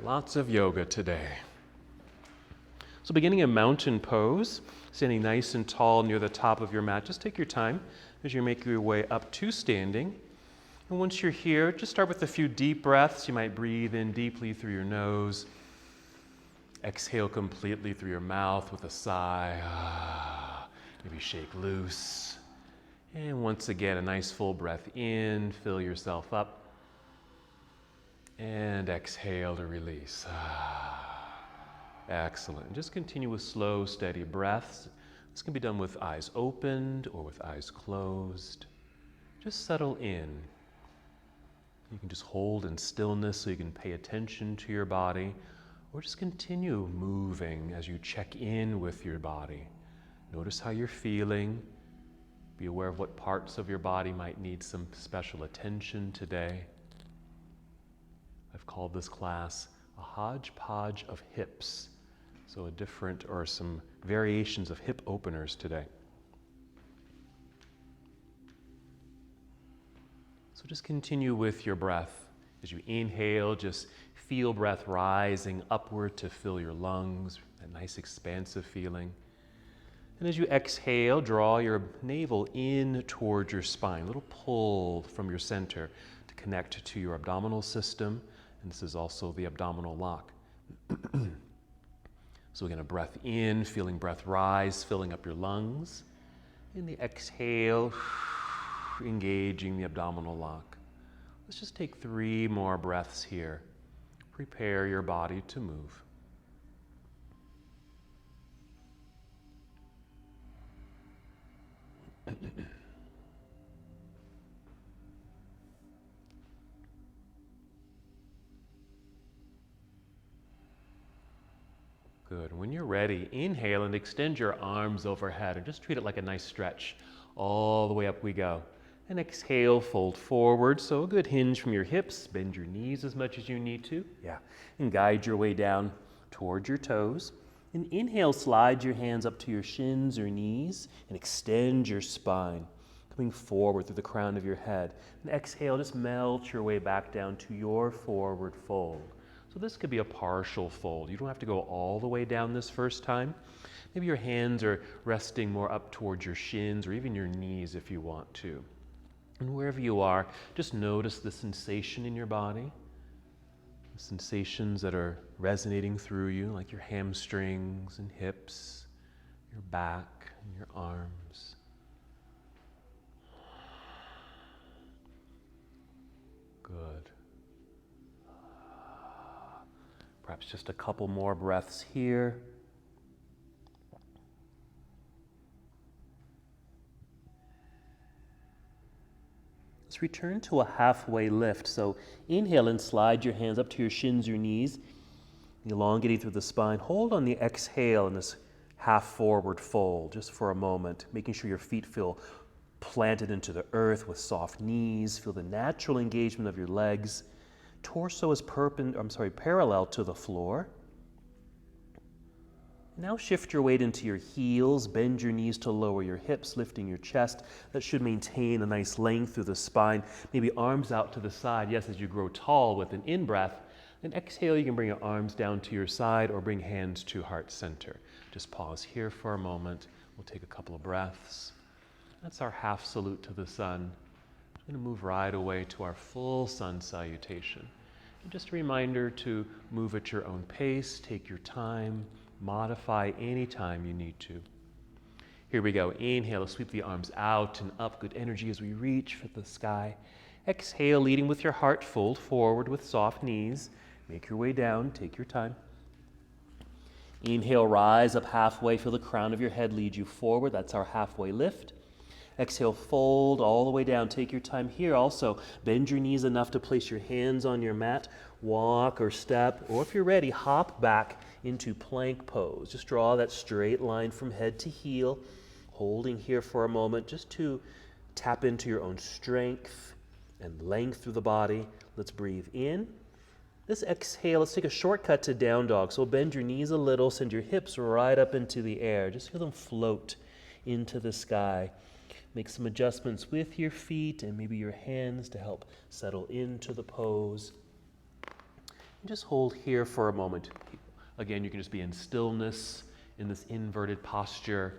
Lots of yoga today. So beginning a mountain pose, standing nice and tall near the top of your mat. Just take your time as you make your way up to standing. And once you're here, just start with a few deep breaths. You might breathe in deeply through your nose. Exhale completely through your mouth with a sigh. Maybe shake loose. And once again, a nice full breath in. Fill yourself up. And exhale to release. Excellent. And just continue with slow, steady breaths. This can be done with eyes opened or with eyes closed. Just settle in. You can just hold in stillness so you can pay attention to your body, or just continue moving as you check in with your body. Notice how you're feeling. Be aware of what parts of your body might need some special attention today. I've called this class a hodgepodge of hips. So some variations of hip openers today. So just continue with your breath. As you inhale, just feel breath rising upward to fill your lungs, that nice expansive feeling. And as you exhale, draw your navel in towards your spine, a little pull from your center to connect to your abdominal system. And this is also the abdominal lock. So again, a breath in, feeling breath rise, filling up your lungs. In the exhale, engaging the abdominal lock. Let's just take 3 more breaths here. Prepare your body to move. Good. When you're ready, inhale and extend your arms overhead and just treat it like a nice stretch. All the way up we go. And exhale, fold forward. So a good hinge from your hips. Bend your knees as much as you need to. Yeah. And guide your way down towards your toes. And inhale, slide your hands up to your shins or knees and extend your spine, coming forward through the crown of your head. And exhale, just melt your way back down to your forward fold. So this could be a partial fold. You don't have to go all the way down this first time. Maybe your hands are resting more up towards your shins or even your knees if you want to. And wherever you are, just notice the sensation in your body, the sensations that are resonating through you, like your hamstrings and hips, your back and your arms. Good. Perhaps just a couple more breaths here. Let's return to a halfway lift. So inhale and slide your hands up to your shins or knees, elongating through the spine. Hold on the exhale in this half forward fold just for a moment, making sure your feet feel planted into the earth with soft knees. Feel the natural engagement of your legs. Torso is parallel to the floor. Now shift your weight into your heels, bend your knees to lower your hips, lifting your chest. That should maintain a nice length through the spine. Maybe arms out to the side, yes, as you grow tall with an in-breath. Then exhale, you can bring your arms down to your side or bring hands to heart center. Just pause here for a moment. We'll take a couple of breaths. That's our half salute to the sun. We're going to move right away to our full sun salutation. And just a reminder to move at your own pace, take your time, modify any time you need to. Here we go. Inhale, sweep the arms out and up. Good energy as we reach for the sky. Exhale, leading with your heart, fold forward with soft knees. Make your way down, take your time. Inhale, rise up halfway, feel the crown of your head lead you forward. That's our halfway lift. Exhale, fold all the way down. Take your time here. Also, bend your knees enough to place your hands on your mat. Walk or step, or if you're ready, hop back into plank pose. Just draw that straight line from head to heel, holding here for a moment just to tap into your own strength and length through the body. Let's breathe in. This exhale, let's take a shortcut to down dog. So bend your knees a little, send your hips right up into the air. Just feel them float into the sky. Make some adjustments with your feet and maybe your hands to help settle into the pose. Just hold here for a moment. Again, you can just be in stillness in this inverted posture,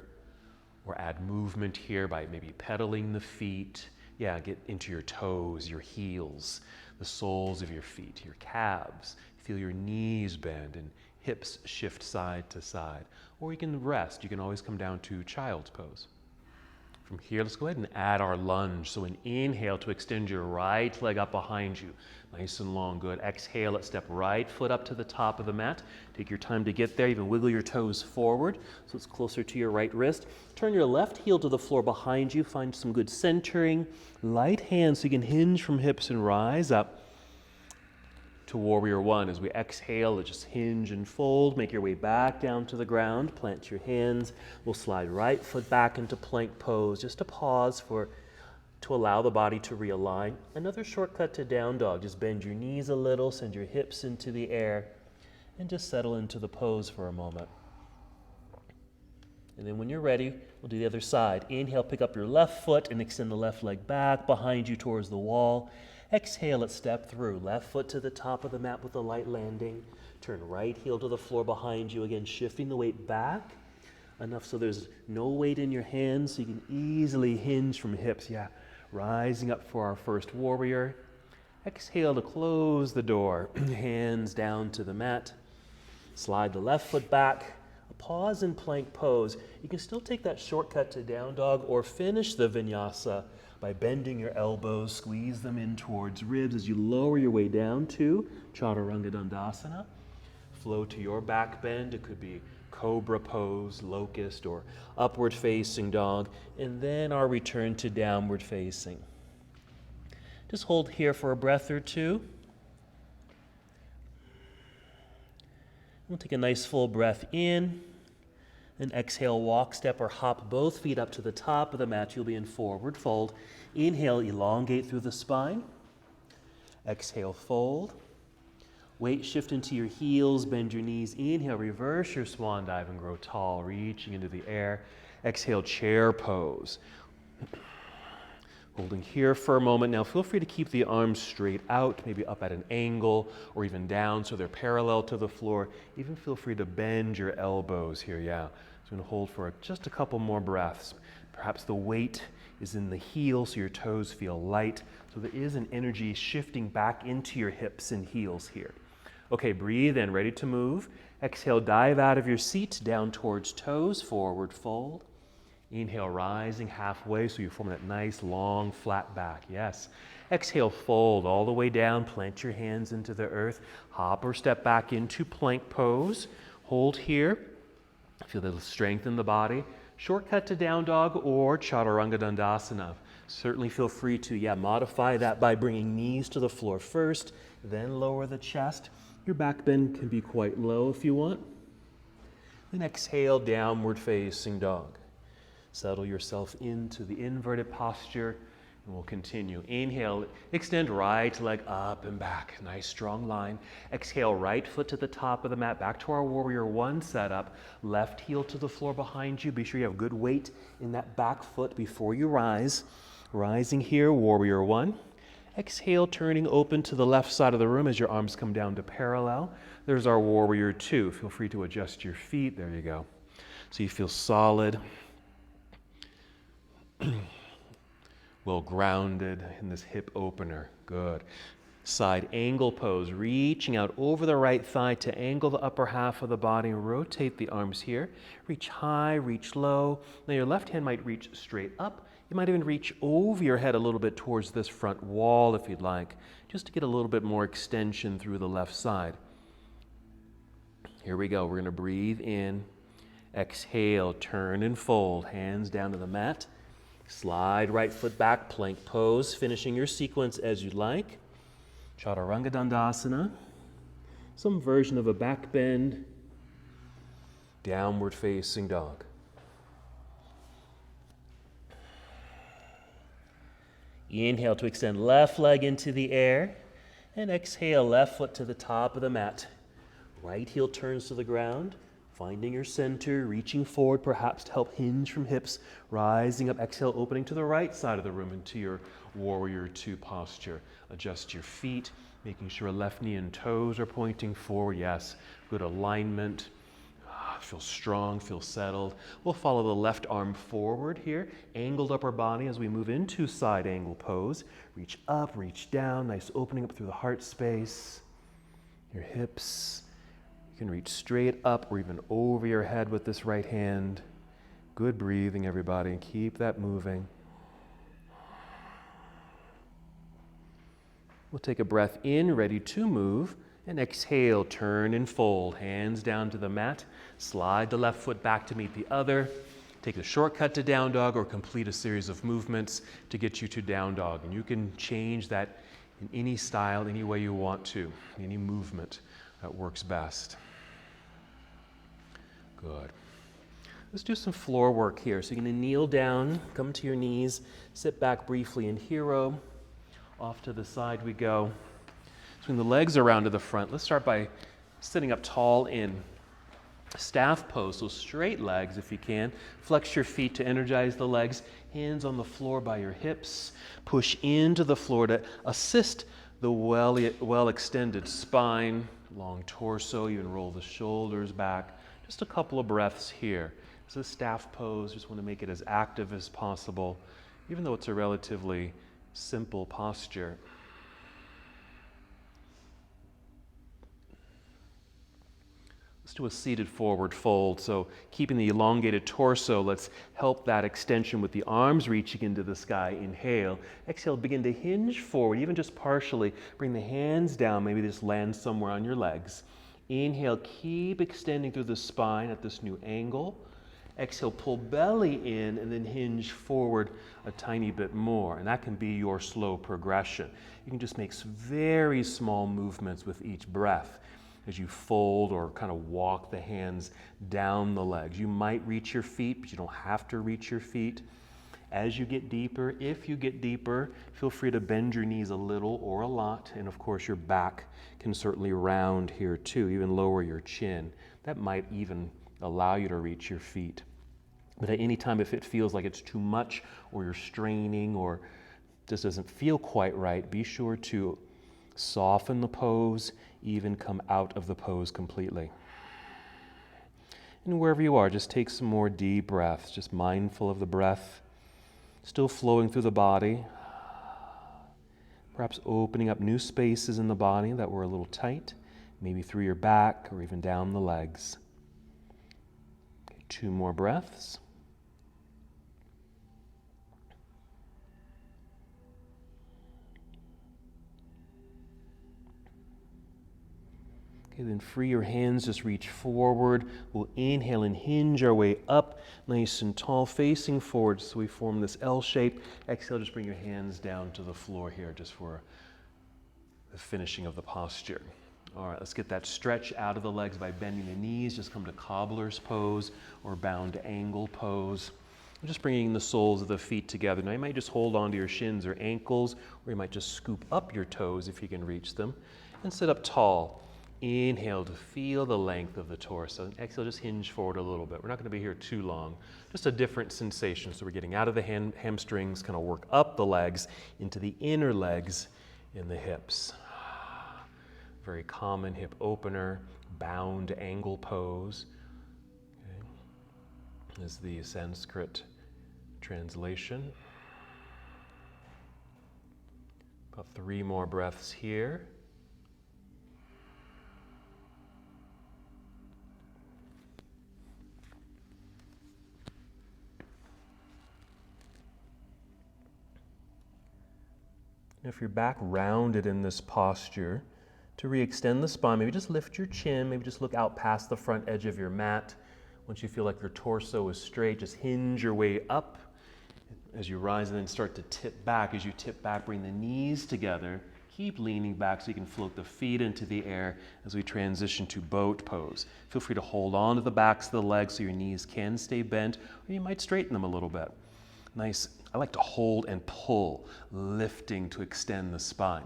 or add movement here by maybe pedaling the feet. Yeah, get into your toes, your heels, the soles of your feet, your calves. Feel your knees bend and hips shift side to side. Or you can rest. You can always come down to child's pose. From here, let's go ahead and add our lunge. So an inhale to extend your right leg up behind you. Nice and long, good. Exhale, let's step right foot up to the top of the mat. Take your time to get there. Even wiggle your toes forward so it's closer to your right wrist. Turn your left heel to the floor behind you. Find some good centering. Light hands so you can hinge from hips and rise up to warrior one. As we exhale, let's just hinge and fold. Make your way back down to the ground. Plant your hands. We'll slide right foot back into plank pose. Just a pause to allow the body to realign. Another shortcut to down dog. Just bend your knees a little, send your hips into the air, and just settle into the pose for a moment. And then when you're ready, we'll do the other side. Inhale, pick up your left foot and extend the left leg back behind you towards the wall. Exhale, let's step through. Left foot to the top of the mat with a light landing. Turn right heel to the floor behind you. Again, shifting the weight back enough so there's no weight in your hands so you can easily hinge from hips. Yeah, rising up for our first warrior. Exhale to close the door. Hands down to the mat. Slide the left foot back. Pause in plank pose. You can still take that shortcut to down dog or finish the vinyasa by bending your elbows, squeeze them in towards ribs as you lower your way down to Chaturanga Dandasana. Flow to your back bend. It could be cobra pose, locust, or upward facing dog. And then our return to downward facing. Just hold here for a breath or two. We'll take a nice full breath in. And exhale, walk, step, or hop both feet up to the top of the mat. You'll be in forward fold. Inhale, elongate through the spine. Exhale, fold. Weight shift into your heels, bend your knees. Inhale, reverse your swan dive and grow tall, reaching into the air. Exhale, chair pose. Holding here for a moment. Now feel free to keep the arms straight out, maybe up at an angle or even down so they're parallel to the floor. Even feel free to bend your elbows here, yeah. So I'm going to hold for just a couple more breaths. Perhaps the weight is in the heel so your toes feel light. So there is an energy shifting back into your hips and heels here. Okay, breathe in, ready to move. Exhale, dive out of your seat, down towards toes, forward fold. Inhale, rising halfway so you form that nice long flat back. Yes. Exhale, fold all the way down. Plant your hands into the earth. Hop or step back into plank pose. Hold here. Feel the strength in the body. Shortcut to down dog or Chaturanga Dandasana. Certainly feel free to modify that by bringing knees to the floor first, then lower the chest. Your back bend can be quite low if you want. Then exhale, downward facing dog. Settle yourself into the inverted posture, and we'll continue. Inhale, extend right leg up and back. Nice strong line. Exhale, right foot to the top of the mat, back to our warrior one setup. Left heel to the floor behind you. Be sure you have good weight in that back foot before you rise. Rising here, warrior one. Exhale, turning open to the left side of the room as your arms come down to parallel. There's our warrior two. Feel free to adjust your feet. There you go. So you feel solid. Well grounded in this hip opener. Good. Side angle pose, reaching out over the right thigh to angle the upper half of the body and rotate the arms here. Reach high, reach low. Now your left hand might reach straight up. You might even reach over your head a little bit towards this front wall if you'd like, just to get a little bit more extension through the left side. Here we go. We're going to breathe in. Exhale, turn and fold. Hands down to the mat. Slide right foot back, plank pose, finishing your sequence as you'd like. Chaturanga Dandasana. Some version of a back bend. Downward facing dog. Inhale to extend left leg into the air. And exhale, left foot to the top of the mat. Right heel turns to the ground. Finding your center, reaching forward perhaps to help hinge from hips, rising up, exhale, opening to the right side of the room into your warrior two posture. Adjust your feet, Making sure left knee and toes are pointing forward. Yes, good alignment. Feel strong, feel settled. We'll follow the left arm forward here, angled upper body as we move into side angle pose. Reach up, reach down, nice opening up through the heart space. Your hips. You can reach straight up or even over your head with this right hand. Good breathing, everybody. Keep that moving. We'll take a breath in, ready to move, and exhale, turn and fold. Hands down to the mat. Slide the left foot back to meet the other. Take a shortcut to down dog or complete a series of movements to get you to down dog. And you can change that in any style, any way you want to, any movement that works best. Good. Let's do some floor work here. So you're going to kneel down, come to your knees, sit back briefly in hero. Off to the side we go. Swing the legs around to the front. Let's start by sitting up tall in staff pose, so straight legs if you can. Flex your feet to energize the legs. Hands on the floor by your hips. Push into the floor to assist the well-extended spine, long torso. You can roll the shoulders back. Just a couple of breaths here. This is a staff pose. Just want to make it as active as possible, even though it's a relatively simple posture. Let's do a seated forward fold. So keeping the elongated torso, let's help that extension with the arms reaching into the sky. Inhale. Exhale, begin to hinge forward, even just partially. Bring the hands down, maybe just land somewhere on your legs. Inhale, keep extending through the spine at this new angle. Exhale, pull belly in and then hinge forward a tiny bit more. And that can be your slow progression. You can just make very small movements with each breath as you fold or kind of walk the hands down the legs. You might reach your feet, but you don't have to reach your feet. As you get deeper, if you get deeper, feel free to bend your knees a little or a lot. And of course, your back can certainly round here too, even lower your chin. That might even allow you to reach your feet. But at any time, if it feels like it's too much or you're straining or just doesn't feel quite right, be sure to soften the pose, even come out of the pose completely. And wherever you are, just take some more deep breaths, just mindful of the breath, still flowing through the body, perhaps opening up new spaces in the body that were a little tight, maybe through your back or even down the legs. Okay, 2 more breaths. Okay, then free your hands, just reach forward. We'll inhale and hinge our way up, nice and tall, facing forward, so we form this L shape. Exhale, just bring your hands down to the floor here, just for the finishing of the posture. All right, let's get that stretch out of the legs by bending the knees. Just come to cobbler's pose or bound angle pose. I'm just bringing the soles of the feet together. Now you might just hold onto your shins or ankles, or you might just scoop up your toes if you can reach them, and sit up tall. Inhale to feel the length of the torso. Exhale, just hinge forward a little bit. We're not going to be here too long. Just a different sensation. So we're getting out of the hamstrings, kind of work up the legs into the inner legs in the hips. Very common hip opener, bound angle pose. Okay. Is the Sanskrit translation. About 3 more breaths here. If you're back rounded in this posture, to re-extend the spine, maybe just lift your chin, maybe just look out past the front edge of your mat. Once you feel like your torso is straight, just hinge your way up as you rise and then start to tip back. As you tip back, bring the knees together. Keep leaning back so you can float the feet into the air as we transition to boat pose. Feel free to hold on to the backs of the legs so your knees can stay bent, or you might straighten them a little bit. Nice. I like to hold and pull, lifting to extend the spine.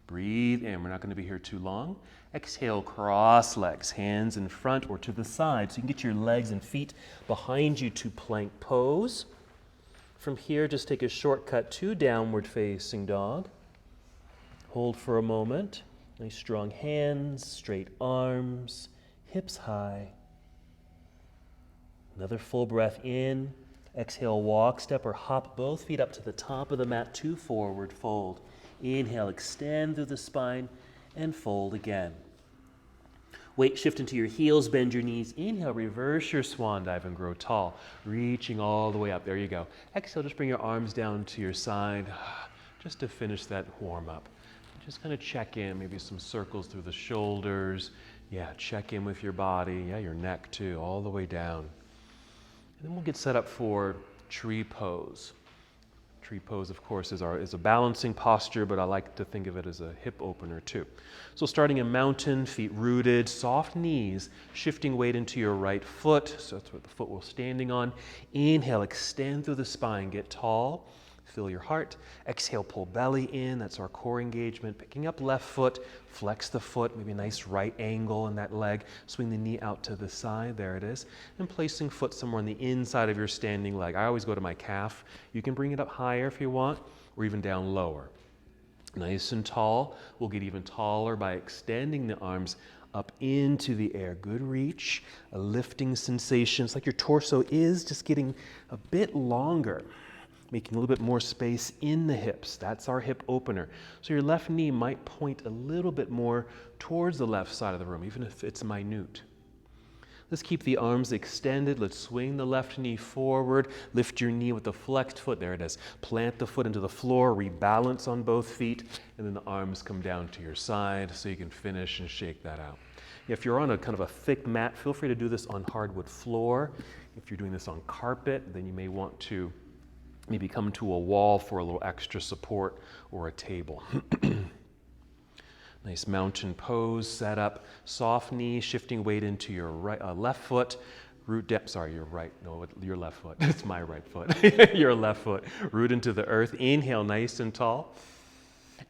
Breathe in. We're not going to be here too long. Exhale, cross legs, hands in front or to the side so you can get your legs and feet behind you to plank pose. From here, just take a shortcut to downward facing dog. Hold for a moment. Nice strong hands, straight arms, hips high. Another full breath in. Exhale, walk, step, or hop both feet up to the top of the mat to forward fold. Inhale, extend through the spine and fold again. Weight shift into your heels, bend your knees. Inhale, reverse your swan dive and grow tall, reaching all the way up. There you go. Exhale, just bring your arms down to your side, just to finish that warm up. Just kind of check in, maybe some circles through the shoulders. Yeah, check in with your body. Yeah, your neck too, all the way down. And then we'll get set up for tree pose. Tree pose, of course, is a balancing posture, but I like to think of it as a hip opener too. So starting in mountain, feet rooted, soft knees, shifting weight into your right foot. So that's what the foot we're standing on. Inhale, extend through the spine, get tall. Feel your heart. Exhale, pull belly in. That's our core engagement. Picking up left foot, flex the foot, maybe a nice right angle in that leg. Swing the knee out to the side. There it is. And placing foot somewhere on the inside of your standing leg. I always go to my calf. You can bring it up higher if you want, or even down lower. Nice and tall. We'll get even taller by extending the arms up into the air. Good reach, a lifting sensation. It's like your torso is just getting a bit longer, making a little bit more space in the hips. That's our hip opener. So your left knee might point a little bit more towards the left side of the room, even if it's minute. Let's keep the arms extended. Let's swing the left knee forward. Lift your knee with the flexed foot. There it is. Plant the foot into the floor. Rebalance on both feet. And then the arms come down to your side so you can finish and shake that out. If you're on a kind of a thick mat, feel free to do this on hardwood floor. If you're doing this on carpet, then you may want to maybe come to a wall for a little extra support or a table. Nice mountain pose, set up, soft knee, shifting weight into your left foot, root down, sorry, your right, no, your left foot, it's my right foot, your left foot, root into the earth, inhale nice and tall,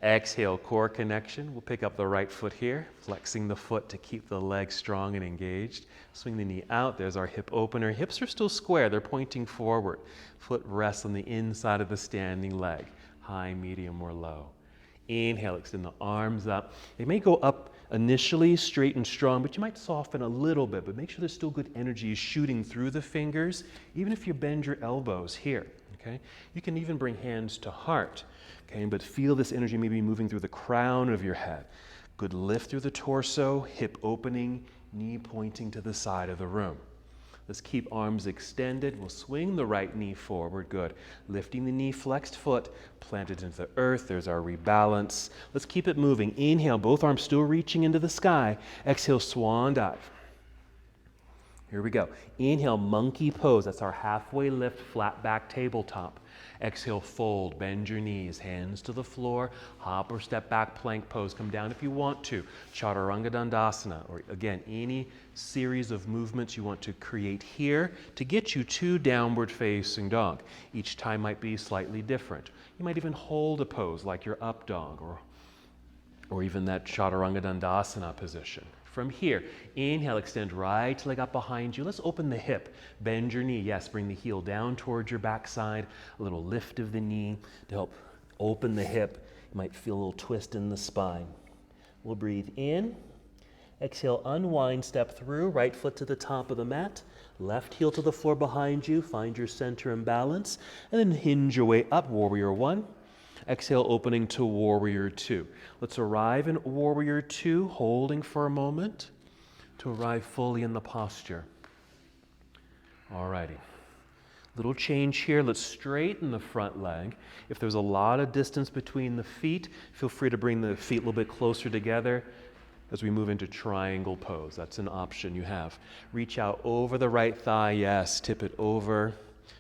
exhale, core connection, we'll pick up the right foot here, flexing the foot to keep the leg strong and engaged, swing the knee out, there's our hip opener, hips are still square, they're pointing forward, foot rests on the inside of the standing leg, high, medium, or low. Inhale, extend the arms up. They may go up initially straight and strong, but you might soften a little bit, but make sure there's still good energy shooting through the fingers, even if you bend your elbows here, okay? You can even bring hands to heart, okay? But feel this energy maybe moving through the crown of your head. Good lift through the torso, hip opening, knee pointing to the side of the room. Let's keep arms extended. We'll swing the right knee forward. Good. Lifting the knee, flexed foot, planted into the earth. There's our rebalance. Let's keep it moving. Inhale, both arms still reaching into the sky. Exhale, swan dive. Here we go. Inhale, monkey pose. That's our halfway lift, flat back tabletop. Exhale, fold, bend your knees, hands to the floor, hop or step back, plank pose. Come down if you want to. Chaturanga Dandasana, or again, any series of movements you want to create here to get you to downward facing dog. Each time might be slightly different. You might even hold a pose like your up dog or even that Chaturanga Dandasana position. From here, inhale, extend right leg up behind you. Let's open the hip, bend your knee. Yes, bring the heel down towards your backside. A little lift of the knee to help open the hip. You might feel a little twist in the spine. We'll breathe in. Exhale, unwind, step through, right foot to the top of the mat, left heel to the floor behind you. Find your center and balance, and then hinge your way up, warrior one. Exhale, opening to warrior two. Let's arrive in warrior two, holding for a moment to arrive fully in the posture. Alrighty. Little change here. Let's straighten the front leg. If there's a lot of distance between the feet, feel free to bring the feet a little bit closer together as we move into triangle pose. That's an option you have. Reach out over the right thigh. Yes, tip it over.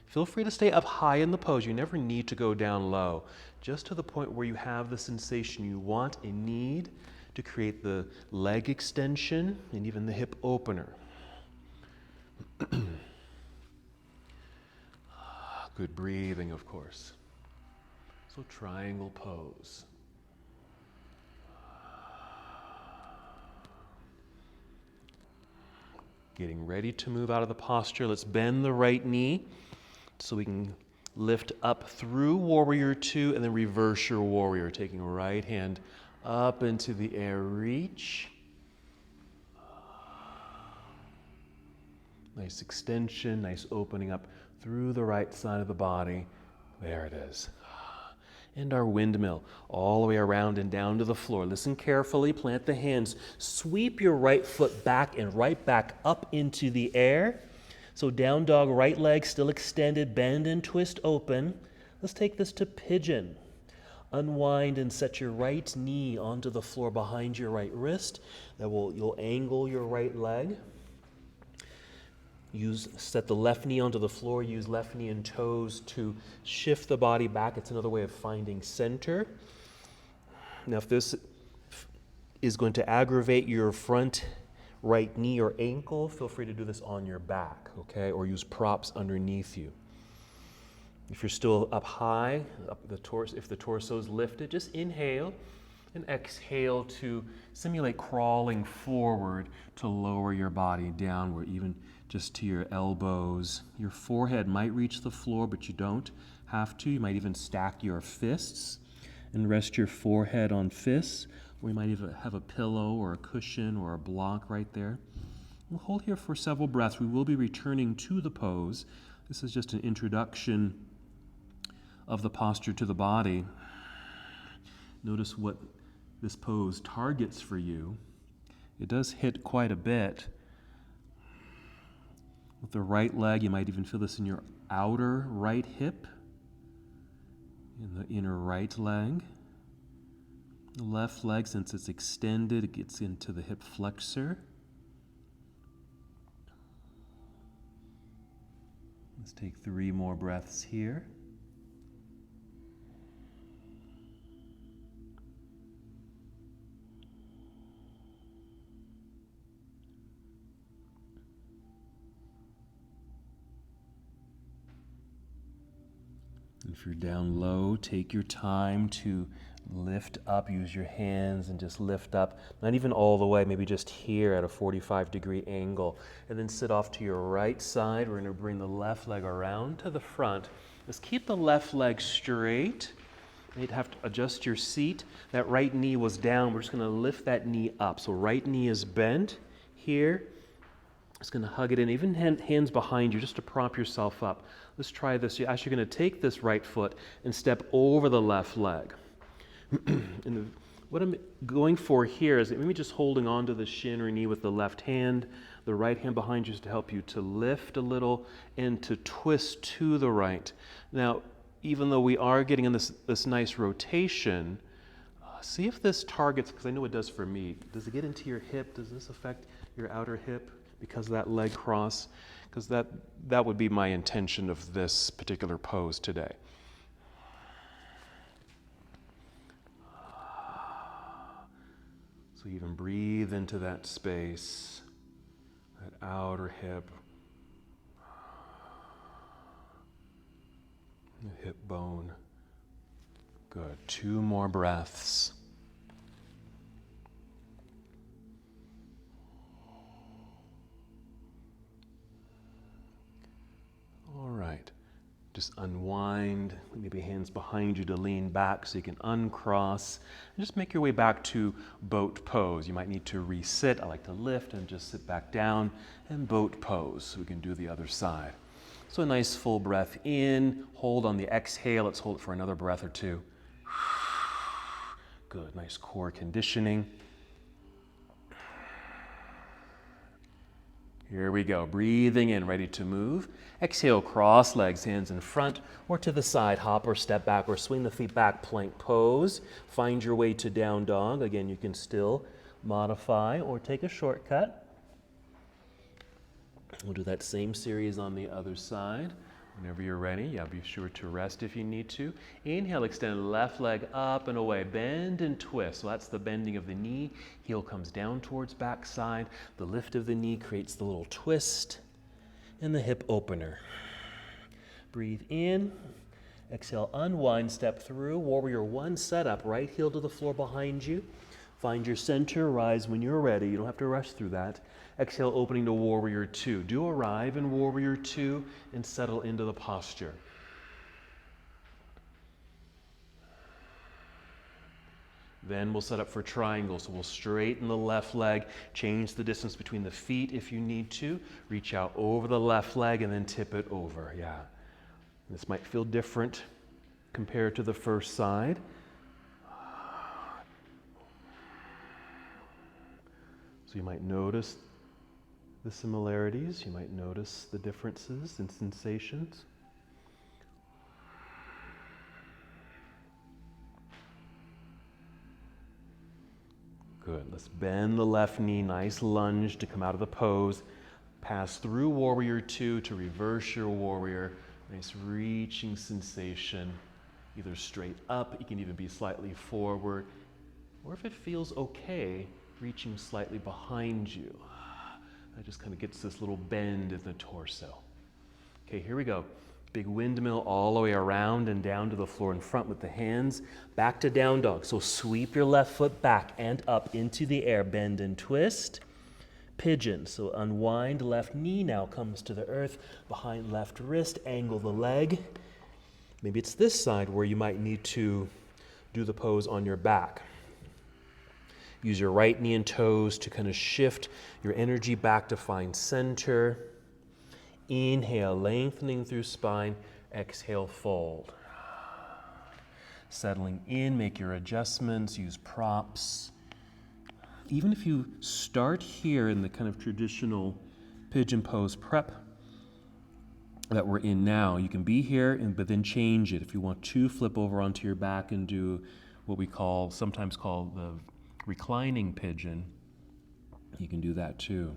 Feel free to stay up high in the pose. You never need to go down low. Just to the point where you have the sensation you want and need to create the leg extension and even the hip opener. Good breathing, of course. So triangle pose. Getting ready to move out of the posture. Let's bend the right knee so we can lift up through warrior two and then reverse your warrior, taking right hand Up into the air, reach. Nice extension, nice opening up through the right side of the body. There it is. And our windmill, all the way around and down to the floor. Listen carefully, plant the hands. Sweep your right foot back and right back up into the air. So down dog, right leg still extended, bend and twist open. Let's take this to pigeon. Unwind and set your right knee onto the floor behind your right wrist. You'll angle your right leg. Set the left knee onto the floor. Use left knee and toes to shift the body back. It's another way of finding center. Now, if this is going to aggravate your front right knee or ankle, feel free to do this on your back, okay? Or use props underneath you. If you're still up high, if the torso is lifted, just inhale and exhale to simulate crawling forward to lower your body downward, even just to your elbows. Your forehead might reach the floor, but you don't have to. You might even stack your fists and rest your forehead on fists, or you might even have a pillow or a cushion or a block right there. We'll hold here for several breaths. We will be returning to the pose. This is just an introduction of the posture to the body. Notice what this pose targets for you. It does hit quite a bit. With the right leg, you might even feel this in your outer right hip, in the inner right leg. The left leg, since it's extended, it gets into the hip flexor. Let's take 3 more breaths here. If you're down low, take your time to lift up. Use your hands and just lift up. Not even all the way, maybe just here at a 45-degree angle. And then sit off to your right side. We're going to bring the left leg around to the front. Just keep the left leg straight. You'd have to adjust your seat. That right knee was down. We're just going to lift that knee up. So right knee is bent here. Just going to hug it in, even hands behind you, just to prop yourself up. Let's try this. You're actually going to take this right foot and step over the left leg. What I'm going for here is maybe just holding onto the shin or knee with the left hand, the right hand behind you is to help you to lift a little and to twist to the right. Now, even though we are getting in this nice rotation, see if this targets, because I know it does for me. Does it get into your hip? Does this affect your outer hip because of that leg cross? Because that would be my intention of this particular pose today. So even breathe into that space, that outer hip, the hip bone. Good. 2 more breaths. All right. Just unwind, maybe hands behind you to lean back so you can uncross. And just make your way back to boat pose. You might need to resit. I like to lift and just sit back down and boat pose so we can do the other side. So a nice full breath in, hold on the exhale. Let's hold it for another breath or 2. Good, nice core conditioning. Here we go, breathing in, ready to move. Exhale, cross legs, hands in front or to the side, hop or step back or swing the feet back, plank pose. Find your way to down dog. Again, you can still modify or take a shortcut. We'll do that same series on the other side. Whenever you're ready, be sure to rest if you need to. Inhale, extend left leg up and away. Bend and twist. So that's the bending of the knee. Heel comes down towards back side. The lift of the knee creates the little twist and the hip opener. Breathe in. Exhale, unwind, step through. Warrior 1 setup. Right heel to the floor behind you. Find your center. Rise when you're ready. You don't have to rush through that. Exhale, opening to Warrior 2. Do arrive in Warrior 2 and settle into the posture. Then we'll set up for triangle. So we'll straighten the left leg, change the distance between the feet if you need to, reach out over the left leg and then tip it over. Yeah. This might feel different compared to the first side. So you might notice the similarities, you might notice the differences in sensations. Good. Let's bend the left knee, nice lunge to come out of the pose. Pass through warrior two to reverse your warrior. Nice reaching sensation, either straight up, you can even be slightly forward, or if it feels okay, reaching slightly behind you. That just kind of gets this little bend in the torso. Okay, here we go. Big windmill all the way around and down to the floor in front with the hands. Back to down dog. So sweep your left foot back and up into the air. Bend and twist. Pigeon. So unwind. Left knee now comes to the earth. Behind left wrist. Angle the leg. Maybe it's this side where you might need to do the pose on your back. Use your right knee and toes to kind of shift your energy back to find center. Inhale, lengthening through spine. Exhale, fold. Settling in, make your adjustments, use props. Even if you start here in the kind of traditional pigeon pose prep that we're in now, you can be here, but then change it. If you want to, flip over onto your back and do what we sometimes call the reclining pigeon. You can do that too.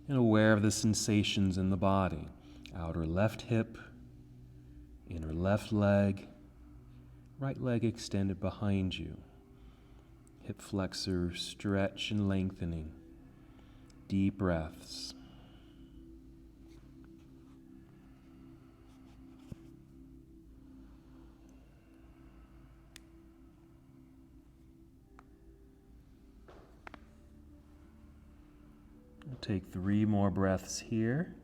And aware of the sensations in the body. Outer left hip, inner left leg, right leg extended behind you. Hip flexor, stretch and lengthening. Deep breaths. Take 3 more breaths here.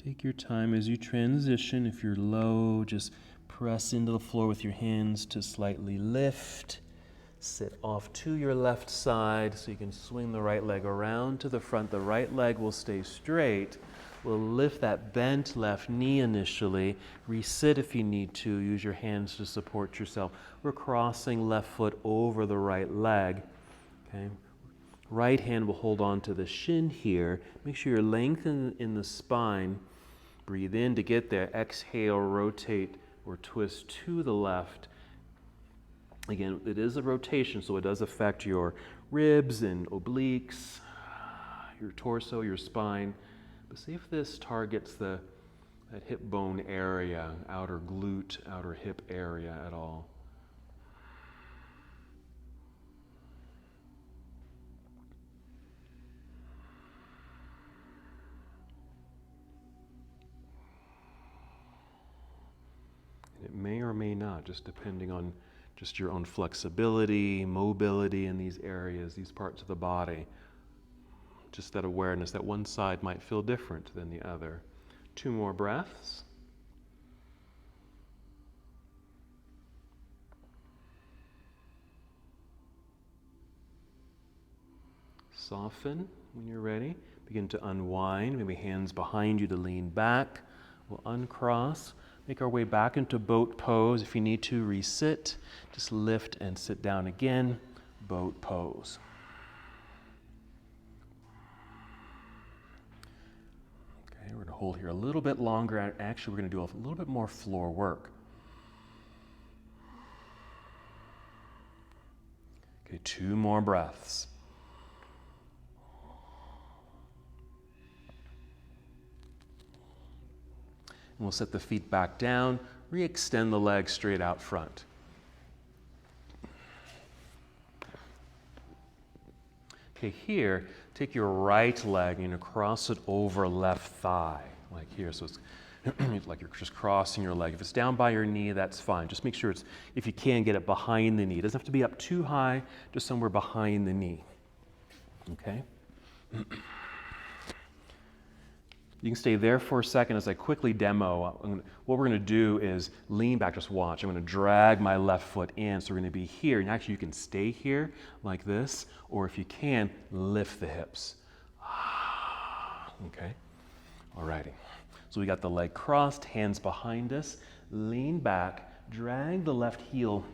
Take your time as you transition. If you're low, just press into the floor with your hands to slightly lift. Sit off to your left side so you can swing the right leg around to the front. The right leg will stay straight. We'll lift that bent left knee initially. Resit if you need to. Use your hands to support yourself. We're crossing left foot over the right leg. Okay. Right hand will hold on to the shin here. Make sure you're lengthened in the spine. Breathe in to get there. Exhale, rotate or twist to the left. Again, it is a rotation, so it does affect your ribs and obliques, your torso, your spine. But see if this targets that hip bone area, outer glute, outer hip area at all. And it may or may not, just depending on just your own flexibility, mobility in these areas, these parts of the body. Just that awareness that one side might feel different than the other. 2 more breaths. Soften when you're ready. Begin to unwind, maybe hands behind you to lean back. We'll uncross. Make our way back into boat pose. If you need to, resit. Just lift and sit down again. Boat pose. We're going to hold here a little bit longer. Actually, we're going to do a little bit more floor work. Okay, 2 more breaths. And we'll set the feet back down, re-extend the legs straight out front. Okay, here, take your right leg and cross it over left thigh, like here. So it's like you're just crossing your leg. If it's down by your knee, that's fine. Just make sure if you can, get it behind the knee. It doesn't have to be up too high, just somewhere behind the knee. Okay? You can stay there for a second as I quickly demo. What we're going to do is lean back, just watch. I'm going to drag my left foot in, so we're going to be here. And actually you can stay here like this, or if you can, lift the hips. Okay, alrighty. So we got the leg crossed, hands behind us, lean back, drag the left heel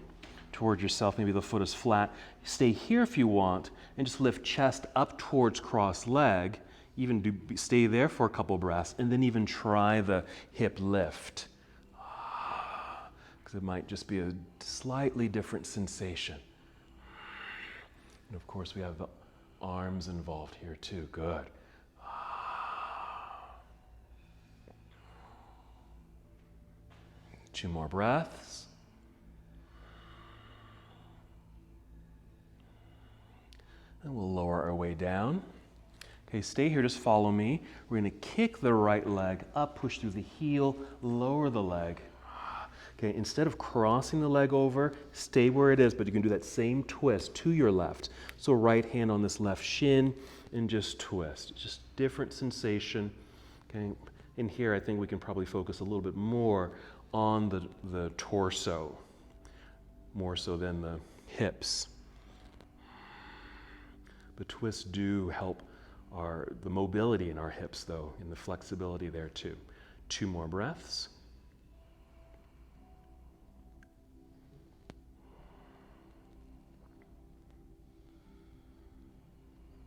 towards yourself, maybe the foot is flat. Stay here if you want, and just lift chest up towards cross leg. Even stay there for a couple breaths, and then even try the hip lift. Because it might just be a slightly different sensation. And of course we have the arms involved here too, good. 2 more breaths. And we'll lower our way down. Okay, stay here, just follow me. We're going to kick the right leg up, push through the heel, lower the leg. Okay, instead of crossing the leg over, stay where it is, but you can do that same twist to your left. So right hand on this left shin and just twist. Just different sensation. Okay, in here I think we can probably focus a little bit more on the torso, more so than the hips. The twists do help the mobility in our hips, though, and the flexibility there too. 2 more breaths.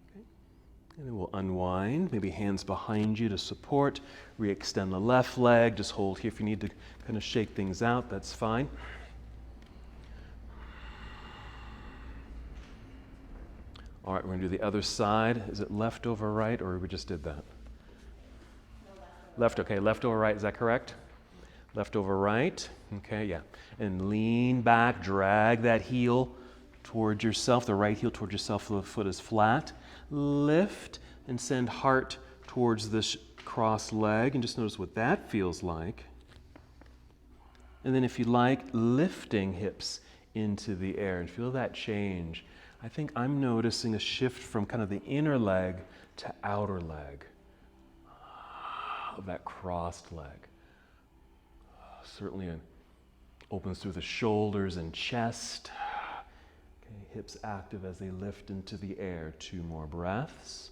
Okay. And then we'll unwind, maybe hands behind you to support. Re-extend the left leg. Just hold here if you need to kind of shake things out, that's fine. All right, we're going to do the other side. Is it left over right, or we just did that? No, left, okay, left over right, is that correct? Left over right, okay, yeah. And lean back, drag that heel towards yourself, the right heel towards yourself, the foot is flat. Lift and send heart towards this cross leg, and just notice what that feels like. And then if you like, lifting hips into the air, and feel that change. I think I'm noticing a shift from kind of the inner leg to outer leg of that crossed leg. Certainly opens through the shoulders and chest. Okay, hips active as they lift into the air. 2 more breaths.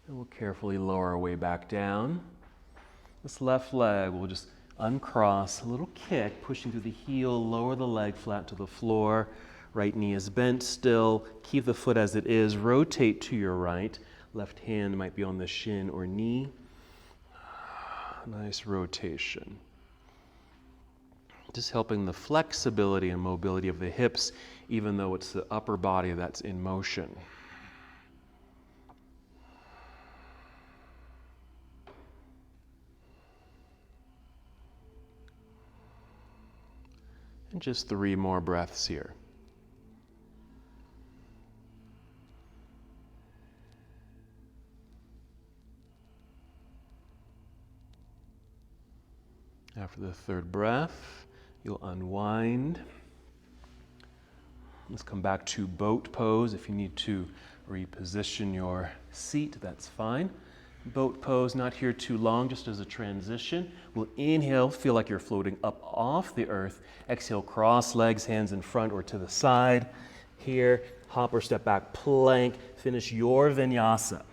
And we'll carefully lower our way back down. This left leg, we'll just uncross, a little kick, pushing through the heel, lower the leg flat to the floor. Right knee is bent still. Keep the foot as it is. Rotate to your right. Left hand might be on the shin or knee. Nice rotation. Just helping the flexibility and mobility of the hips, even though it's the upper body that's in motion. And just 3 more breaths here. After the 3rd breath, you'll unwind. Let's come back to boat pose. If you need to reposition your seat, that's fine. Boat pose, not here too long, just as a transition. We'll inhale, feel like you're floating up off the earth. Exhale, cross legs, hands in front or to the side. Here, hop or step back, plank. Finish your vinyasa.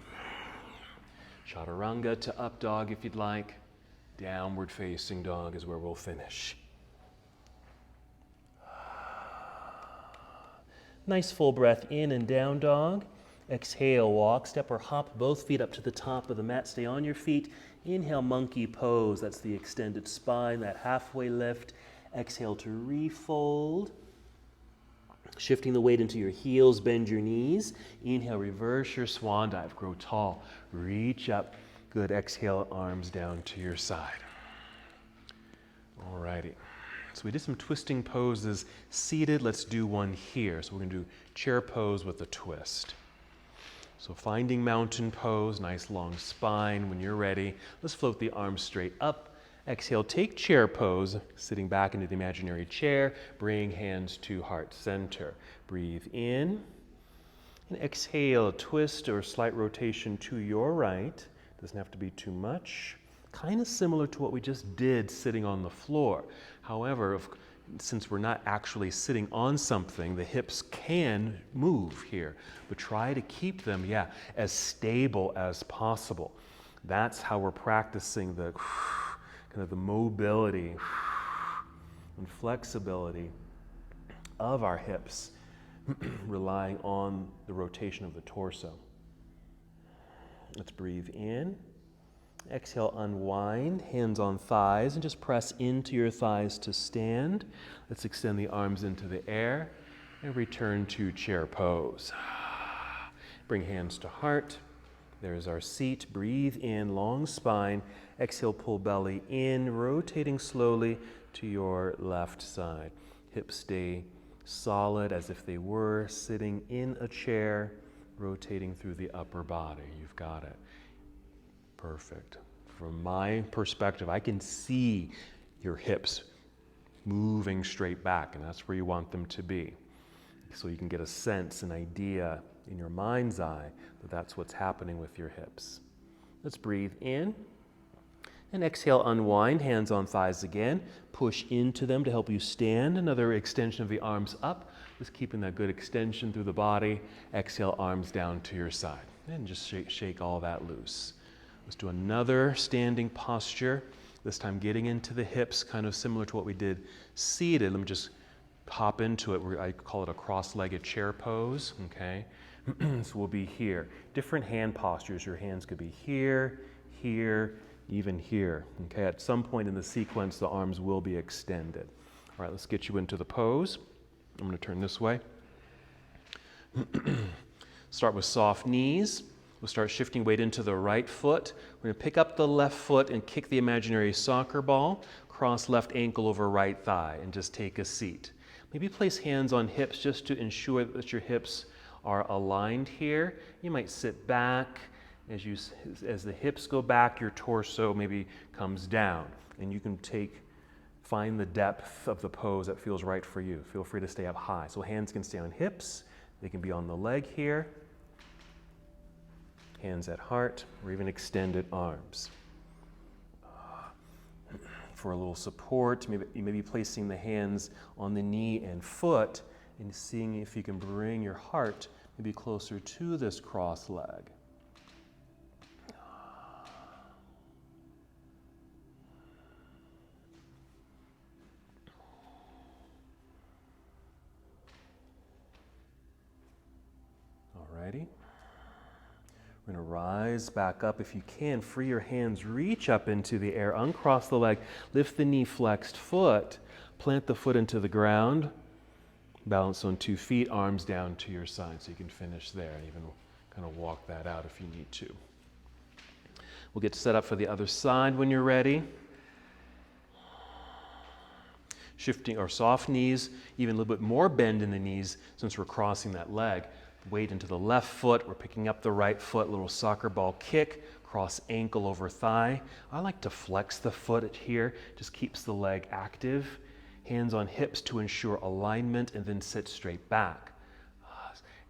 Chaturanga to up dog if you'd like. Downward facing dog is where we'll finish. Nice full breath in and down dog. Exhale, walk, step or hop both feet up to the top of the mat. Stay on your feet. Inhale, monkey pose. That's the extended spine, that halfway lift. Exhale to refold. Shifting the weight into your heels, bend your knees. Inhale, reverse your swan dive. Grow tall. Reach up. Good. Exhale, arms down to your side. Alrighty. So we did some twisting poses seated. Let's do one here. So we're going to do chair pose with a twist. So finding mountain pose, nice long spine. When you're ready, let's float the arms straight up Exhale, take chair pose, sitting back into the imaginary chair. Bring hands to heart center. Breathe in. And exhale, twist or slight rotation to your right. Doesn't have to be too much. Kind of similar to what we just did sitting on the floor. However, since we're not actually sitting on something, the hips can move here. But try to keep them, as stable as possible. That's how we're practicing the kind of the mobility and flexibility of our hips, relying on the rotation of the torso. Let's breathe in. Exhale, unwind, hands on thighs, and just press into your thighs to stand. Let's extend the arms into the air and return to chair pose. Bring hands to heart. There's our seat. Breathe in, long spine. Exhale, pull belly in, rotating slowly to your left side. Hips stay solid as if they were sitting in a chair, rotating through the upper body. You've got it. Perfect. From my perspective, I can see your hips moving straight back, and that's where you want them to be. So you can get a sense, an idea in your mind's eye that that's what's happening with your hips. Let's breathe in. And exhale, unwind, hands on thighs again. Push into them to help you stand. Another extension of the arms up. Just keeping that good extension through the body. Exhale, arms down to your side. And just shake all that loose. Let's do another standing posture. This time getting into the hips, kind of similar to what we did seated. Let me just hop into it. I call it a cross-legged chair pose, okay? So we'll be here. Different hand postures. Your hands could be here, here, even here, okay? At some point in the sequence, the arms will be extended. All right, let's get you into the pose. I'm going to turn this way. Start with soft knees. We'll start shifting weight into the right foot. We're going to pick up the left foot and kick the imaginary soccer ball. Cross left ankle over right thigh and just take a seat. Maybe place hands on hips just to ensure that your hips are aligned here. You might sit back. As the hips go back, your torso maybe comes down, and you can find the depth of the pose that feels right for you. Feel free to stay up high. So hands can stay on hips. They can be on the leg here. Hands at heart, or even extended arms. For a little support, maybe placing the hands on the knee and foot and seeing if you can bring your heart maybe closer to this cross leg. Alrighty. We're going to rise back up. If you can, free your hands, reach up into the air, uncross the leg, lift the knee, flexed foot, plant the foot into the ground, balance on 2 feet, arms down to your side so you can finish there and even kind of walk that out if you need to. We'll get set up for the other side when you're ready. Shifting our soft knees, even a little bit more bend in the knees since we're crossing that leg. Weight into the left foot, we're picking up the right foot, little soccer ball kick, cross ankle over thigh. I like to flex the foot here, just keeps the leg active. Hands on hips to ensure alignment and then sit straight back.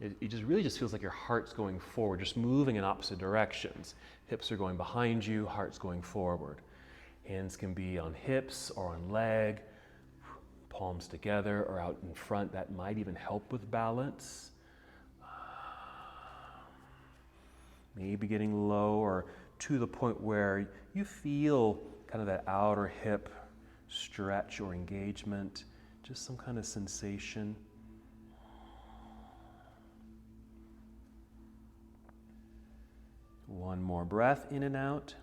It really just feels like your heart's going forward, just moving in opposite directions. Hips are going behind you, heart's going forward. Hands can be on hips or on leg, palms together or out in front. That might even help with balance. Maybe getting low or to the point where you feel kind of that outer hip stretch or engagement, just some kind of sensation. One more breath in and out.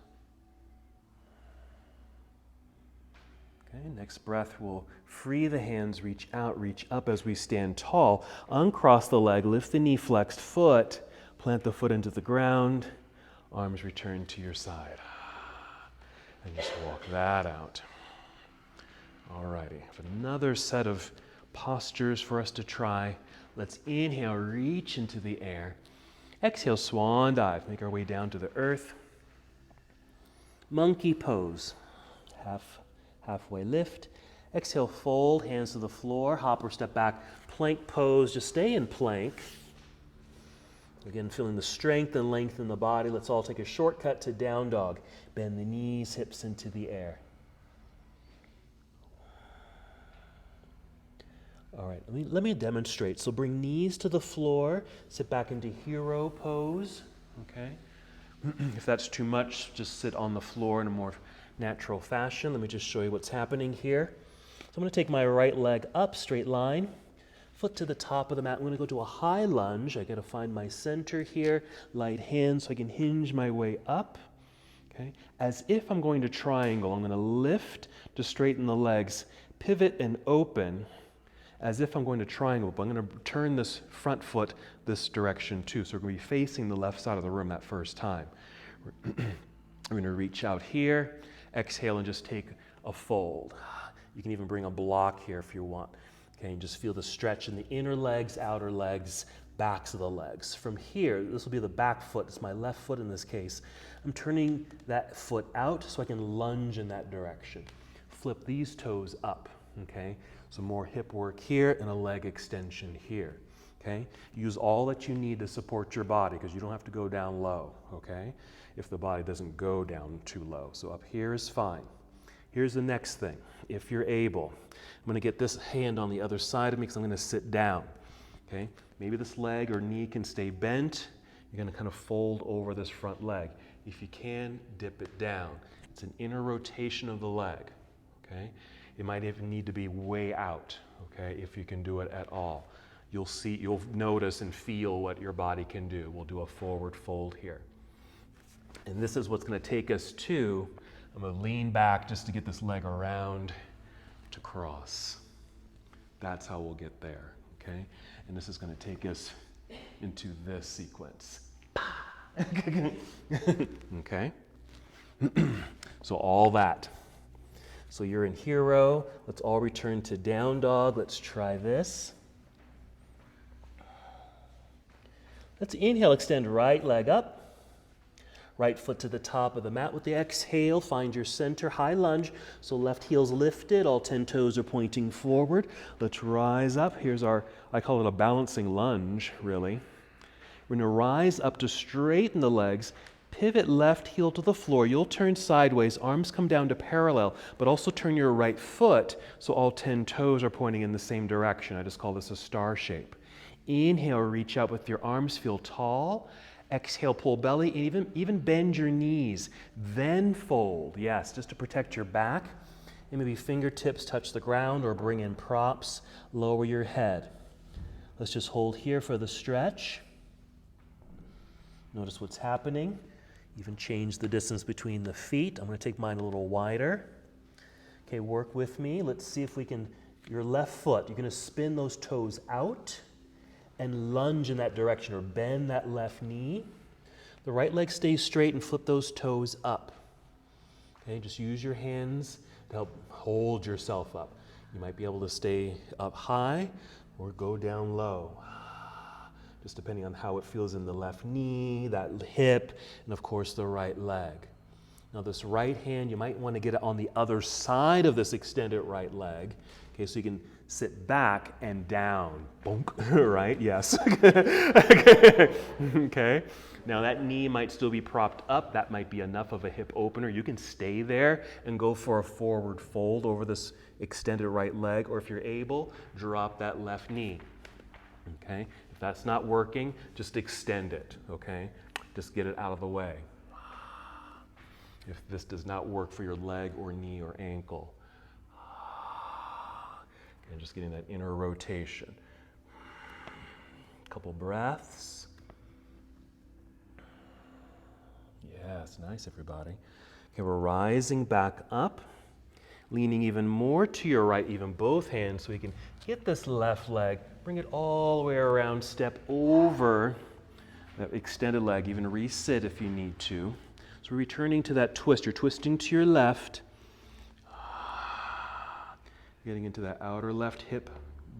Okay, next breath, we'll free the hands, reach out, reach up as we stand tall. Uncross the leg, lift the knee, flexed foot. Plant the foot into the ground, arms return to your side. And just walk that out. All righty, have another set of postures for us to try. Let's inhale, reach into the air. Exhale, swan dive, make our way down to the earth. Monkey pose. halfway lift. Exhale, fold, hands to the floor, hop or step back, plank pose, just stay in plank. Again, feeling the strength and length in the body. Let's all take a shortcut to down dog. Bend the knees, hips into the air. All right, let me demonstrate. So bring knees to the floor, sit back into hero pose, okay? If that's too much, just sit on the floor in a more natural fashion. Let me just show you what's happening here. So I'm going to take my right leg up, straight line, foot to the top of the mat. I'm going to go to a high lunge. I got to find my center here, light hand so I can hinge my way up, okay? As if I'm going to triangle, I'm going to lift to straighten the legs, pivot and open, as if I'm going to triangle, but I'm going to turn this front foot this direction too. So we're going to be facing the left side of the room that first time. We're going to reach out here, exhale, and just take a fold. You can even bring a block here if you want. Okay, and just feel the stretch in the inner legs, outer legs, backs of the legs. From here, this will be the back foot. It's my left foot in this case. I'm turning that foot out so I can lunge in that direction. Flip these toes up, okay? So more hip work here and a leg extension here, okay? Use all that you need to support your body because you don't have to go down low, okay? If the body doesn't go down too low. So up here is fine. Here's the next thing. If you're able, I'm going to get this hand on the other side of me because I'm going to sit down, okay? Maybe this leg or knee can stay bent. You're going to kind of fold over this front leg. If you can, dip it down. It's an inner rotation of the leg, okay? It might even need to be way out, okay, if you can do it at all. You'll see, you'll notice and feel what your body can do. We'll do a forward fold here. And this is what's going to take us to, I'm going to lean back just to get this leg around to cross. That's how we'll get there, okay? And this is going to take us into this sequence. Okay? So all that. So you're in hero. Let's all return to down dog. Let's try this. Let's inhale, extend right leg up. Right foot to the top of the mat with the exhale. Find your center, high lunge. So left heel's lifted, all 10 toes are pointing forward. Let's rise up. Here's our, I call it a balancing lunge, really. We're gonna rise up to straighten the legs. Pivot left heel to the floor. You'll turn sideways, arms come down to parallel, but also turn your right foot so all 10 toes are pointing in the same direction. I just call this a star shape. Inhale, reach out with your arms, feel tall. Exhale, pull belly, and even bend your knees. Then fold, yes, just to protect your back. And maybe fingertips touch the ground or bring in props. Lower your head. Let's just hold here for the stretch. Notice what's happening. Even change the distance between the feet. I'm going to take mine a little wider. Okay, work with me. Let's see if we can, your left foot, you're going to spin those toes out and lunge in that direction or bend that left knee. The right leg stays straight and flip those toes up. Okay, just use your hands to help hold yourself up. You might be able to stay up high or go down low. Just depending on how it feels in the left knee, that hip, and of course the right leg. Now this right hand, you might want to get it on the other side of this extended right leg. Okay, so you can sit back and down. Bonk, right? Yes. Okay. Now that knee might still be propped up. That might be enough of a hip opener. You can stay there and go for a forward fold over this extended right leg, or if you're able, drop that left knee. Okay? If that's not working, just extend it, okay? Just get it out of the way. If this does not work for your leg or knee or ankle. And just getting that inner rotation. Couple breaths. Yes, nice everybody. Okay, we're rising back up, leaning even more to your right, even both hands, so we can get this left leg, bring it all the way around, step over that extended leg, even resit if you need to. So we're returning to that twist. You're twisting to your left, getting into that outer left hip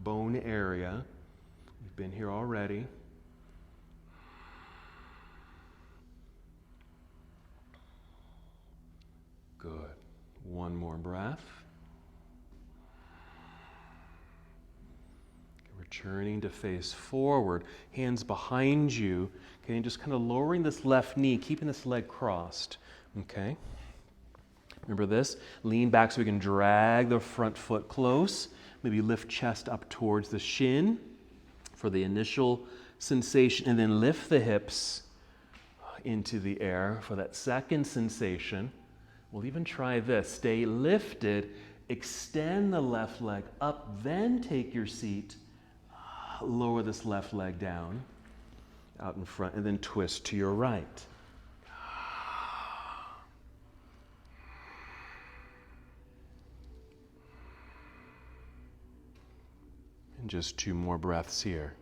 bone area. We've been here already. Good. One more breath. Returning to face forward, hands behind you, okay, and just kind of lowering this left knee, keeping this leg crossed, okay? Remember this, lean back so we can drag the front foot close, maybe lift chest up towards the shin for the initial sensation, and then lift the hips into the air for that second sensation. We'll even try this, stay lifted, extend the left leg up, then take your seat, lower this left leg down, out in front, and then twist to your right. And just 2 more breaths here.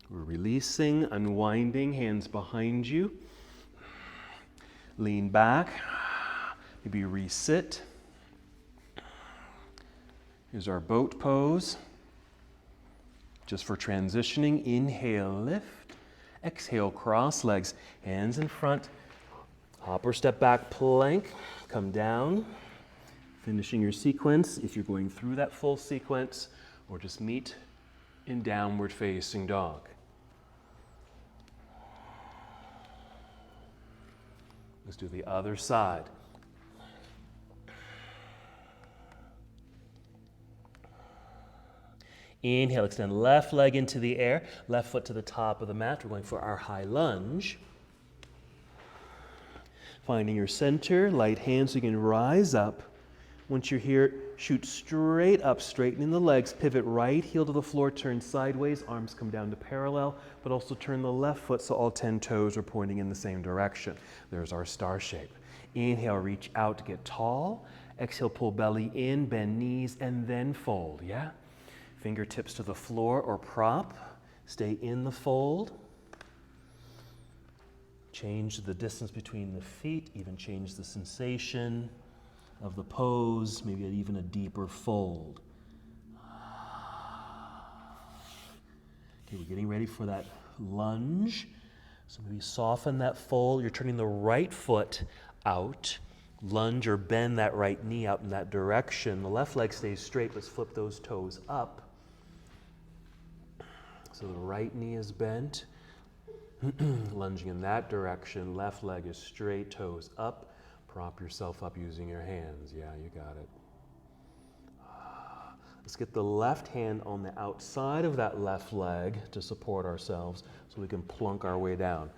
We're releasing, unwinding, hands behind you. Lean back, maybe resit. Here's our boat pose. Just for transitioning, inhale, lift. Exhale, cross legs, hands in front. Hop or step back, plank, come down. Finishing your sequence, if you're going through that full sequence, or just meet in downward facing dog. Let's do the other side. Inhale, extend left leg into the air, left foot to the top of the mat. We're going for our high lunge. Finding your center, light hand so you can rise up. Once you're here, shoot straight up, straightening the legs, pivot right heel to the floor, turn sideways, arms come down to parallel, but also turn the left foot so all 10 toes are pointing in the same direction. There's our star shape. Inhale, reach out to get tall. Exhale, pull belly in, bend knees, and then fold, yeah? Fingertips to the floor or prop. Stay in the fold. Change the distance between the feet, even change the sensation of the pose, maybe even a deeper fold. Okay, we're getting ready for that lunge. So maybe soften that fold. You're turning the right foot out. Lunge or bend that right knee out in that direction. The left leg stays straight. Let's flip those toes up. So the right knee is bent. Lunging in that direction. Left leg is straight, toes up. Prop yourself up using your hands. Yeah, you got it. Let's get the left hand on the outside of that left leg to support ourselves so we can plunk our way down.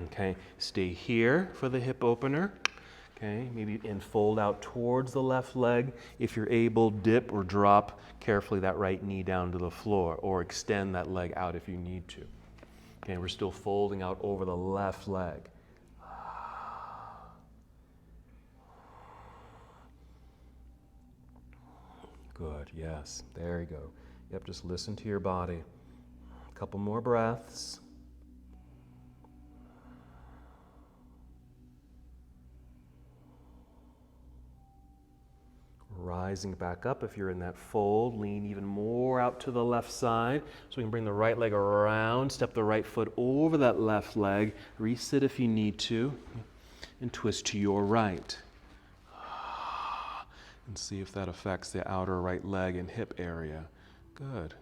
Okay, stay here for the hip opener. Okay, maybe and fold out towards the left leg. If you're able, dip or drop carefully that right knee down to the floor or extend that leg out if you need to. Okay, we're still folding out over the left leg. Good, yes, there you go. Yep, just listen to your body. A couple more breaths. Rising back up if you're in that fold. Lean even more out to the left side so we can bring the right leg around, step the right foot over that left leg, resit if you need to, and twist to your right. And see if that affects the outer right leg and hip area. Good.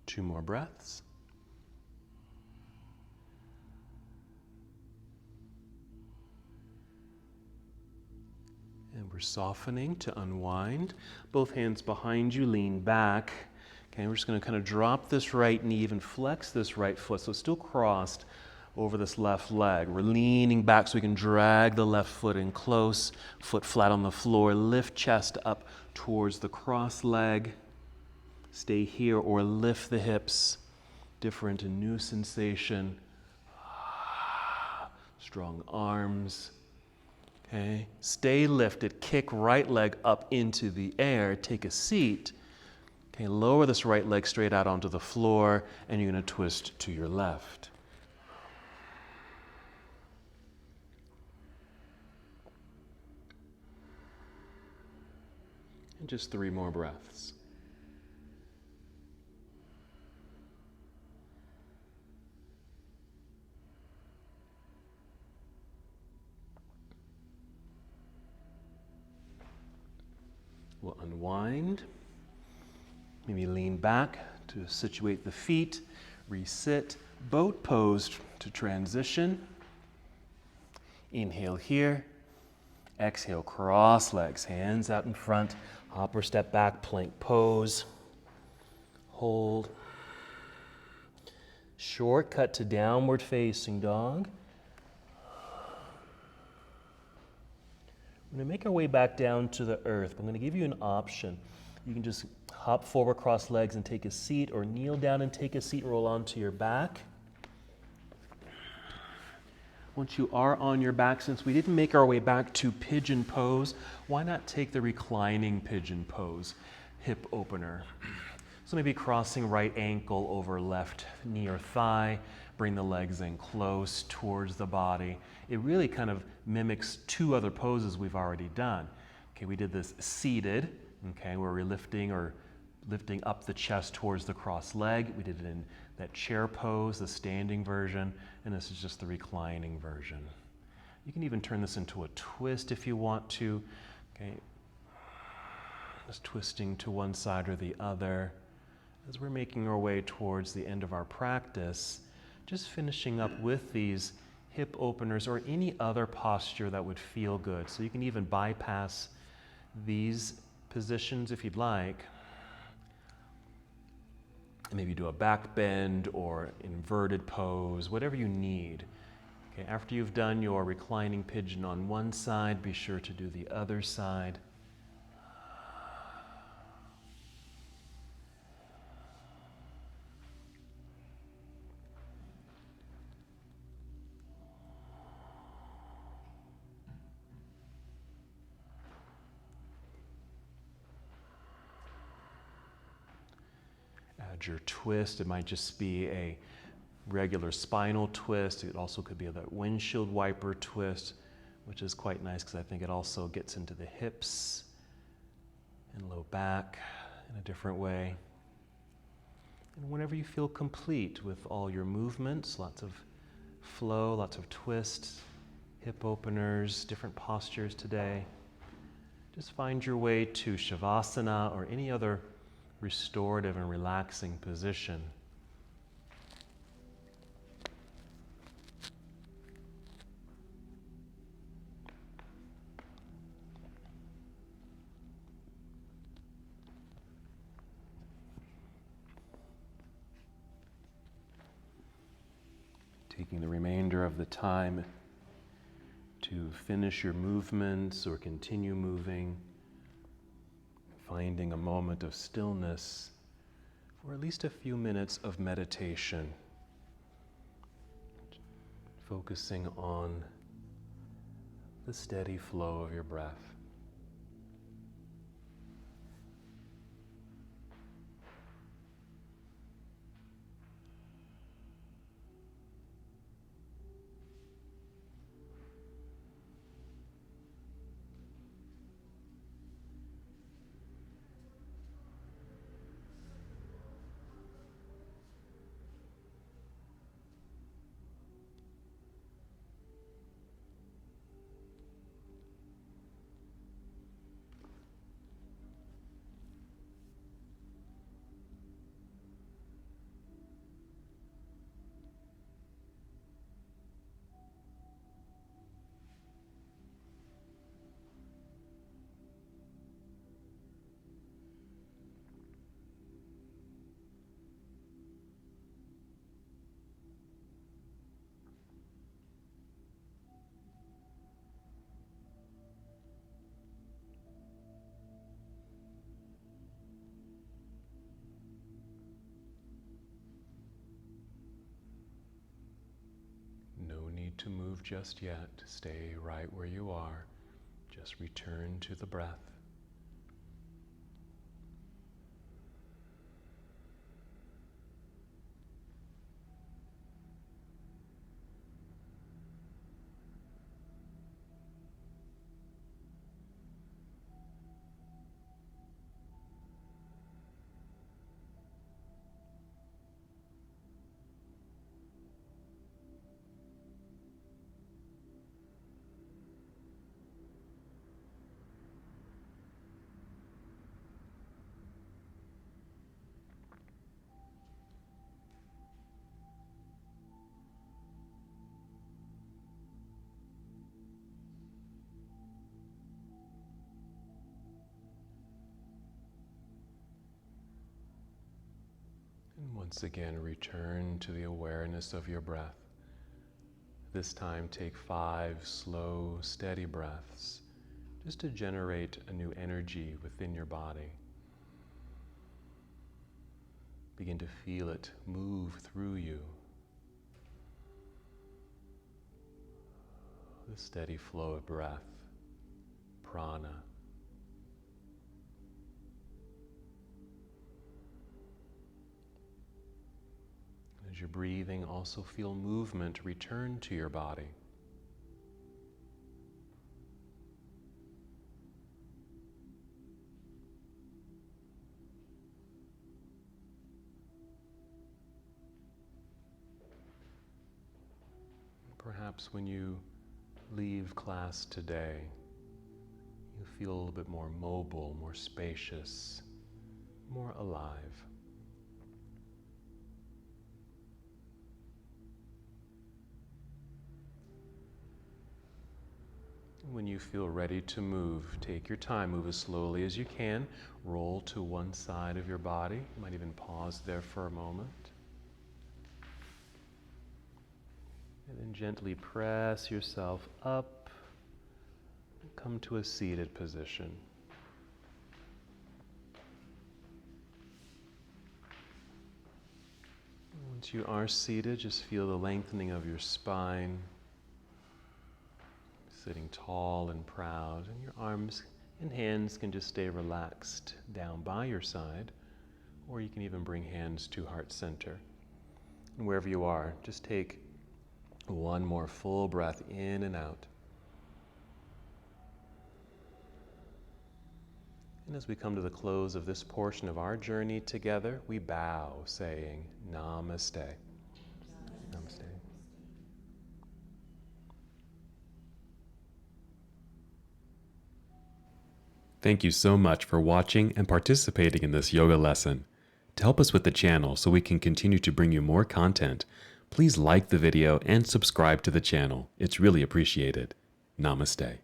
Two more breaths. And we're softening to unwind. Both hands behind you, lean back. Okay, we're just going to kind of drop this right knee, even flex this right foot so it's still crossed over this left leg. We're leaning back so we can drag the left foot in close, foot flat on the floor, lift chest up towards the cross leg. Stay here or lift the hips. Different and new sensation. Strong arms. Okay, stay lifted, kick right leg up into the air, take a seat. Okay, lower this right leg straight out onto the floor, and you're going to twist to your left. And just 3 more breaths. We'll unwind. Maybe lean back to situate the feet. Resit. Boat pose to transition. Inhale here. Exhale, cross legs, hands out in front. Hop or step back, plank pose. Hold. Shortcut to downward facing dog. We're going to make our way back down to the earth. I'm going to give you an option. You can just hop forward, cross legs, and take a seat, or kneel down and take a seat, roll onto your back. Once you are on your back, since we didn't make our way back to pigeon pose, why not take the reclining pigeon pose, hip opener? So maybe crossing right ankle over left knee or thigh, bring the legs in close towards the body. It really kind of mimics 2 other poses we've already done. Okay, we did this seated, okay, where we're lifting up the chest towards the crossed leg. We did it in that chair pose, the standing version, and this is just the reclining version. You can even turn this into a twist if you want to. Okay, just twisting to one side or the other. As we're making our way towards the end of our practice, just finishing up with these hip openers or any other posture that would feel good. So you can even bypass these positions if you'd like. Maybe do a back bend or inverted pose, whatever you need. Okay, after you've done your reclining pigeon on one side, be sure to do the other side. Add your twist. It might just be a regular spinal twist. It also could be that windshield wiper twist, which is quite nice because I think it also gets into the hips and low back in a different way. And whenever you feel complete with all your movements, lots of flow, lots of twists, hip openers, different postures today, just find your way to Shavasana or any other restorative and relaxing position. Taking the remainder of the time to finish your movements or continue moving, finding a moment of stillness for at least a few minutes of meditation, focusing on the steady flow of your breath. No need to move just yet. Stay right where you are. Just return to the breath. Once again, return to the awareness of your breath. This time, take 5 slow, steady breaths, just to generate a new energy within your body. Begin to feel it move through you. The steady flow of breath, prana. As you're breathing, also feel movement return to your body. Perhaps when you leave class today, you feel a little bit more mobile, more spacious, more alive. When you feel ready to move, take your time, move as slowly as you can. Roll to one side of your body. You might even pause there for a moment. And then gently press yourself up. Come to a seated position. Once you are seated, just feel the lengthening of your spine. Sitting tall and proud, and your arms and hands can just stay relaxed down by your side, or you can even bring hands to heart center. And wherever you are, just take one more full breath in and out. And as we come to the close of this portion of our journey together, we bow, saying, Namaste. Namaste. Thank you so much for watching and participating in this yoga lesson. To help us with the channel so we can continue to bring you more content, please like the video and subscribe to the channel. It's really appreciated. Namaste.